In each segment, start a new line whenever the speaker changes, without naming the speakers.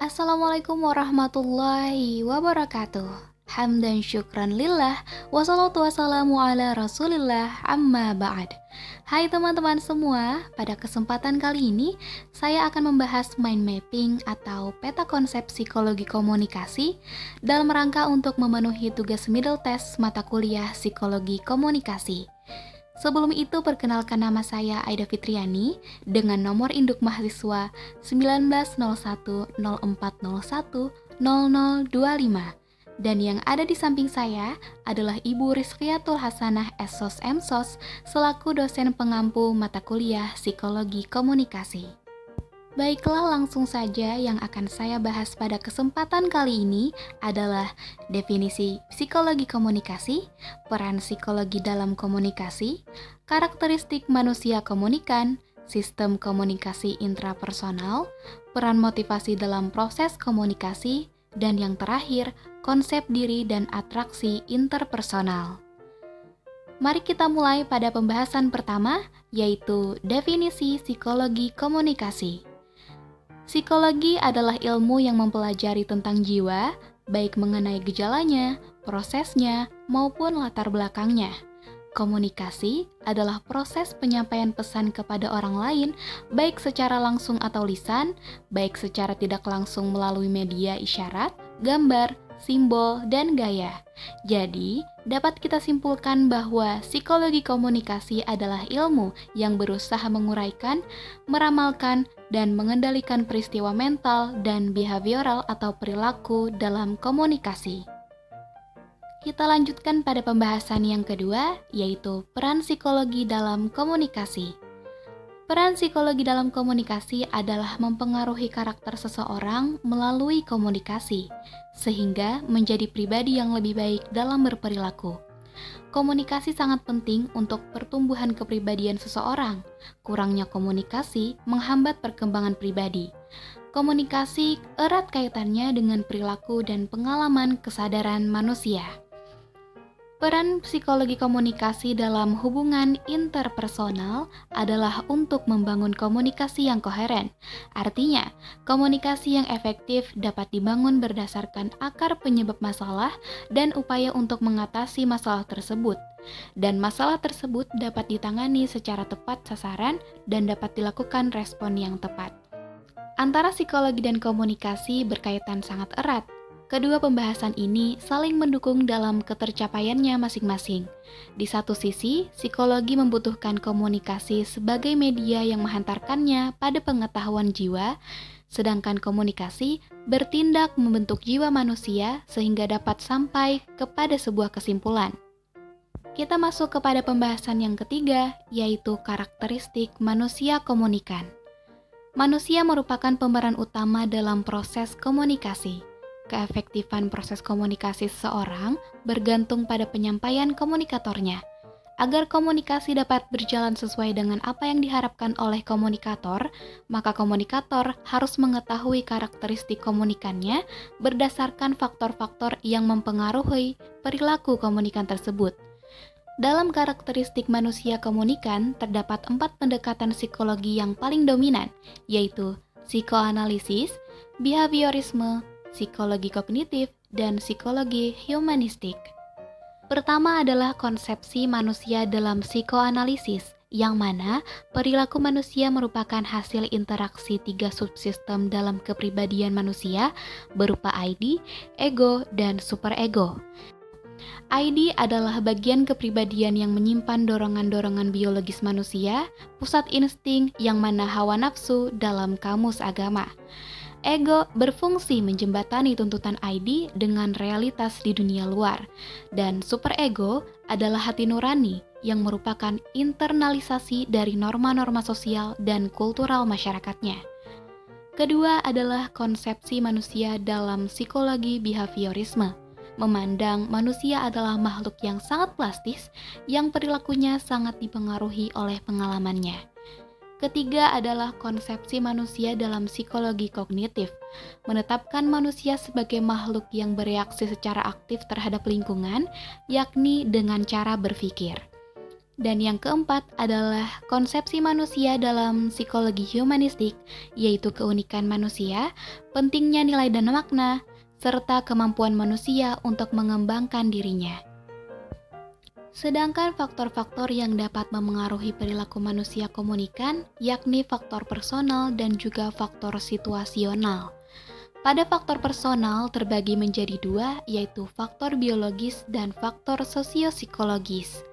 Assalamualaikum warahmatullahi wabarakatuh. Hamdan syukran lillah, wassalatu wassalamu ala rasulillah, amma ba'd. Hai teman-teman semua, pada kesempatan kali ini saya akan membahas mind mapping atau peta konsep psikologi komunikasi dalam rangka untuk memenuhi tugas middle test mata kuliah psikologi komunikasi. Sebelum itu perkenalkan, nama saya Aida Fitriani dengan nomor induk mahasiswa 190104010025, dan yang ada di samping saya adalah Ibu Rizkiatul Hasanah SOS MSOS selaku dosen pengampu mata kuliah Psikologi Komunikasi. Baiklah, langsung saja yang akan saya bahas pada kesempatan kali ini adalah definisi psikologi komunikasi, peran psikologi dalam komunikasi, karakteristik manusia komunikan, sistem komunikasi intrapersonal, peran motivasi dalam proses komunikasi, dan yang terakhir, konsep diri dan atraksi interpersonal. Mari kita mulai pada pembahasan pertama, yaitu definisi psikologi komunikasi. Psikologi adalah ilmu yang mempelajari tentang jiwa, baik mengenai gejalanya, prosesnya, maupun latar belakangnya. Komunikasi adalah proses penyampaian pesan kepada orang lain, baik secara langsung atau lisan, baik secara tidak langsung melalui media isyarat, gambar, simbol, dan gaya. Jadi, dapat kita simpulkan bahwa psikologi komunikasi adalah ilmu yang berusaha menguraikan, meramalkan, dan mengendalikan peristiwa mental dan behavioral atau perilaku dalam komunikasi. Kita lanjutkan pada pembahasan yang kedua, yaitu peran psikologi dalam komunikasi. Peran psikologi dalam komunikasi adalah mempengaruhi karakter seseorang melalui komunikasi, sehingga menjadi pribadi yang lebih baik dalam berperilaku. Komunikasi sangat penting untuk pertumbuhan kepribadian seseorang. Kurangnya komunikasi menghambat perkembangan pribadi. Komunikasi erat kaitannya dengan perilaku dan pengalaman kesadaran manusia. Peran psikologi komunikasi dalam hubungan interpersonal adalah untuk membangun komunikasi yang koheren. Artinya, komunikasi yang efektif dapat dibangun berdasarkan akar penyebab masalah dan upaya untuk mengatasi masalah tersebut. Dan masalah tersebut dapat ditangani secara tepat sasaran dan dapat dilakukan respon yang tepat. Antara psikologi dan komunikasi berkaitan sangat erat. Kedua pembahasan ini saling mendukung dalam ketercapaiannya masing-masing. Di satu sisi, psikologi membutuhkan komunikasi sebagai media yang menghantarkannya pada pengetahuan jiwa, sedangkan komunikasi bertindak membentuk jiwa manusia sehingga dapat sampai kepada sebuah kesimpulan. Kita masuk kepada pembahasan yang ketiga, yaitu karakteristik manusia komunikan. Manusia merupakan pemeran utama dalam proses komunikasi. Keefektifan proses komunikasi seseorang bergantung pada penyampaian komunikatornya. Agar komunikasi dapat berjalan sesuai dengan apa yang diharapkan oleh komunikator, maka komunikator harus mengetahui karakteristik komunikannya berdasarkan faktor-faktor yang mempengaruhi perilaku komunikan tersebut. Dalam karakteristik manusia komunikan, terdapat 4 pendekatan psikologi yang paling dominan, yaitu psikoanalisis, behaviorisme, psikologi kognitif, dan psikologi humanistik. Pertama adalah konsepsi manusia dalam psikoanalisis, yang mana perilaku manusia merupakan hasil interaksi 3 subsistem dalam kepribadian manusia berupa ID, ego, dan superego. ID adalah bagian kepribadian yang menyimpan dorongan-dorongan biologis manusia, pusat insting yang mana hawa nafsu dalam kamus agama. Ego berfungsi menjembatani tuntutan ID dengan realitas di dunia luar, dan superego adalah hati nurani yang merupakan internalisasi dari norma-norma sosial dan kultural masyarakatnya. Kedua adalah konsepsi manusia dalam psikologi behaviorisme, memandang manusia adalah makhluk yang sangat plastis, yang perilakunya sangat dipengaruhi oleh pengalamannya. Ketiga adalah konsepsi manusia dalam psikologi kognitif, menetapkan manusia sebagai makhluk yang bereaksi secara aktif terhadap lingkungan, yakni dengan cara berpikir. Dan yang keempat adalah konsepsi manusia dalam psikologi humanistik, yaitu keunikan manusia, pentingnya nilai dan makna, serta kemampuan manusia untuk mengembangkan dirinya. Sedangkan faktor-faktor yang dapat memengaruhi perilaku manusia komunikan, yakni faktor personal dan juga faktor situasional. Pada faktor personal terbagi menjadi dua, yaitu faktor biologis dan faktor sosiopsikologis.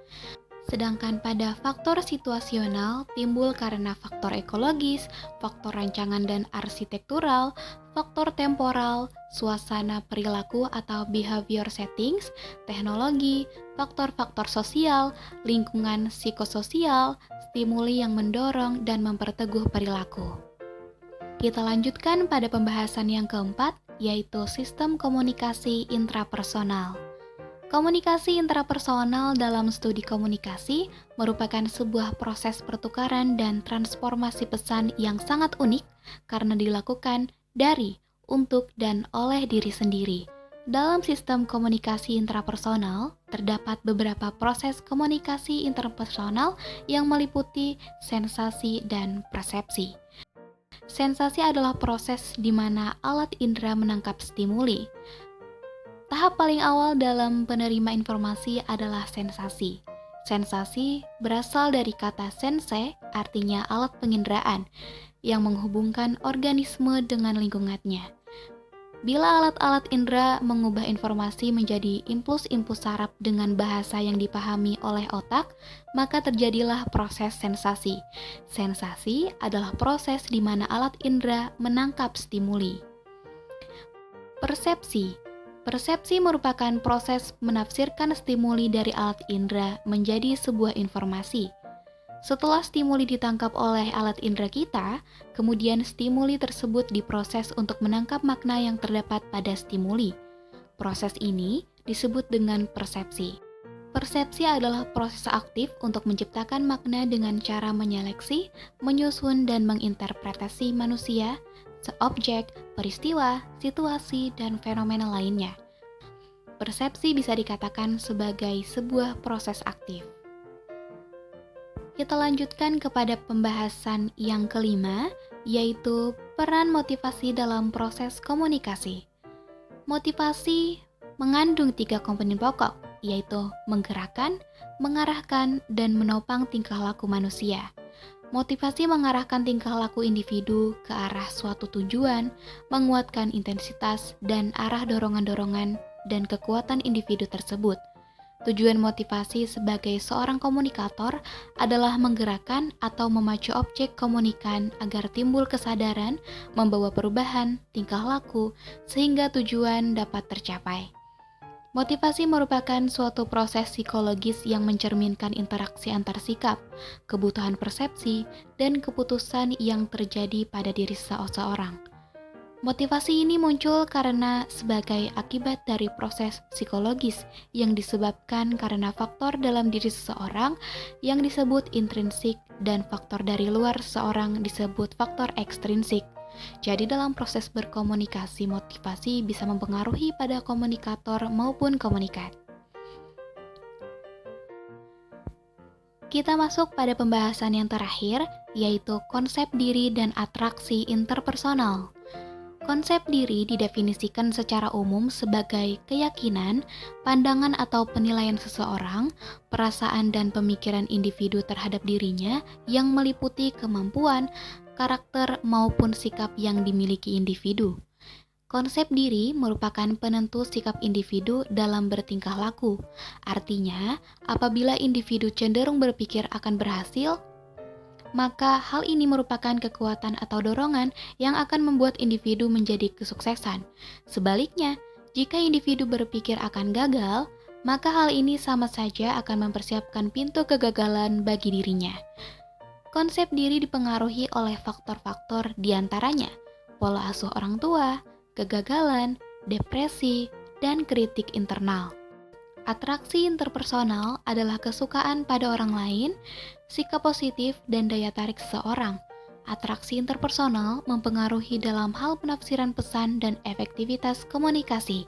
Sedangkan pada faktor situasional timbul karena faktor ekologis, faktor rancangan dan arsitektural, faktor temporal, suasana perilaku atau behavior settings, teknologi, faktor-faktor sosial, lingkungan psikososial, stimuli yang mendorong dan memperteguh perilaku. Kita lanjutkan pada pembahasan yang keempat, yaitu sistem komunikasi intrapersonal. Komunikasi intrapersonal dalam studi komunikasi merupakan sebuah proses pertukaran dan transformasi pesan yang sangat unik karena dilakukan dari, untuk, dan oleh diri sendiri. Dalam sistem komunikasi intrapersonal, terdapat beberapa proses komunikasi interpersonal yang meliputi sensasi dan persepsi. Sensasi adalah proses di mana alat indera menangkap stimuli. Tahap paling awal dalam penerima informasi adalah sensasi. Sensasi berasal dari kata sense, artinya alat penginderaan, yang menghubungkan organisme dengan lingkungannya. Bila alat-alat indera mengubah informasi menjadi impuls-impuls saraf dengan bahasa yang dipahami oleh otak, maka terjadilah proses sensasi. Sensasi adalah proses di mana alat indera menangkap stimuli. Persepsi. Persepsi merupakan proses menafsirkan stimuli dari alat indera menjadi sebuah informasi. Setelah stimuli ditangkap oleh alat indera kita, kemudian stimuli tersebut diproses untuk menangkap makna yang terdapat pada stimuli. Proses ini disebut dengan persepsi. Persepsi adalah proses aktif untuk menciptakan makna dengan cara menyeleksi, menyusun, dan menginterpretasi manusia, objek, peristiwa, situasi, dan fenomena lainnya. Persepsi bisa dikatakan sebagai sebuah proses aktif. Kita lanjutkan kepada pembahasan yang kelima, yaitu peran motivasi dalam proses komunikasi. Motivasi mengandung 3 komponen pokok, yaitu menggerakkan, mengarahkan, dan menopang tingkah laku manusia. Motivasi mengarahkan tingkah laku individu ke arah suatu tujuan, menguatkan intensitas dan arah dorongan-dorongan dan kekuatan individu tersebut. Tujuan motivasi sebagai seorang komunikator adalah menggerakkan atau memacu objek komunikan agar timbul kesadaran, membawa perubahan tingkah laku, sehingga tujuan dapat tercapai. Motivasi merupakan suatu proses psikologis yang mencerminkan interaksi antar sikap, kebutuhan persepsi, dan keputusan yang terjadi pada diri seseorang. Motivasi ini muncul karena sebagai akibat dari proses psikologis yang disebabkan karena faktor dalam diri seseorang yang disebut intrinsik dan faktor dari luar seseorang disebut faktor ekstrinsik. Jadi dalam proses berkomunikasi, motivasi bisa mempengaruhi pada komunikator maupun komunikat. Kita masuk pada pembahasan yang terakhir, yaitu konsep diri dan atraksi interpersonal. Konsep diri didefinisikan secara umum sebagai keyakinan, pandangan atau penilaian seseorang, perasaan dan pemikiran individu terhadap dirinya yang meliputi kemampuan, karakter maupun sikap yang dimiliki individu. Konsep diri merupakan penentu sikap individu dalam bertingkah laku. Artinya, apabila individu cenderung berpikir akan berhasil, maka hal ini merupakan kekuatan atau dorongan yang akan membuat individu menjadi kesuksesan. Sebaliknya, jika individu berpikir akan gagal, maka hal ini sama saja akan mempersiapkan pintu kegagalan bagi dirinya. Konsep diri dipengaruhi oleh faktor-faktor diantaranya pola asuh orang tua, kegagalan, depresi, dan kritik internal. Atraksi interpersonal adalah kesukaan pada orang lain, sikap positif, dan daya tarik seseorang. Atraksi interpersonal mempengaruhi dalam hal penafsiran pesan dan efektivitas komunikasi.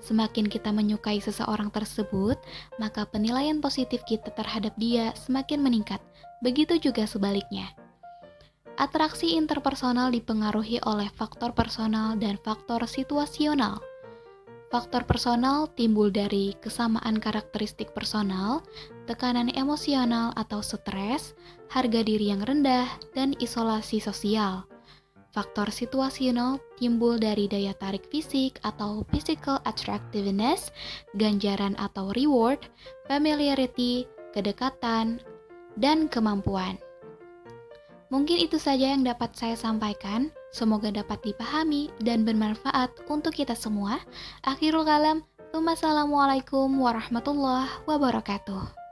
Semakin kita menyukai seseorang tersebut, maka penilaian positif kita terhadap dia semakin meningkat. Begitu juga sebaliknya. Atraksi interpersonal dipengaruhi oleh faktor personal dan faktor situasional. Faktor personal timbul dari kesamaan karakteristik personal, tekanan emosional atau stres, harga diri yang rendah, dan isolasi sosial. Faktor situasional timbul dari daya tarik fisik atau physical attractiveness, ganjaran atau reward, familiarity, kedekatan, dan kemampuan. Mungkin itu saja yang dapat saya sampaikan. Semoga dapat dipahami dan bermanfaat untuk kita semua. Akhirul kalam, wassalamualaikum warahmatullahi wabarakatuh.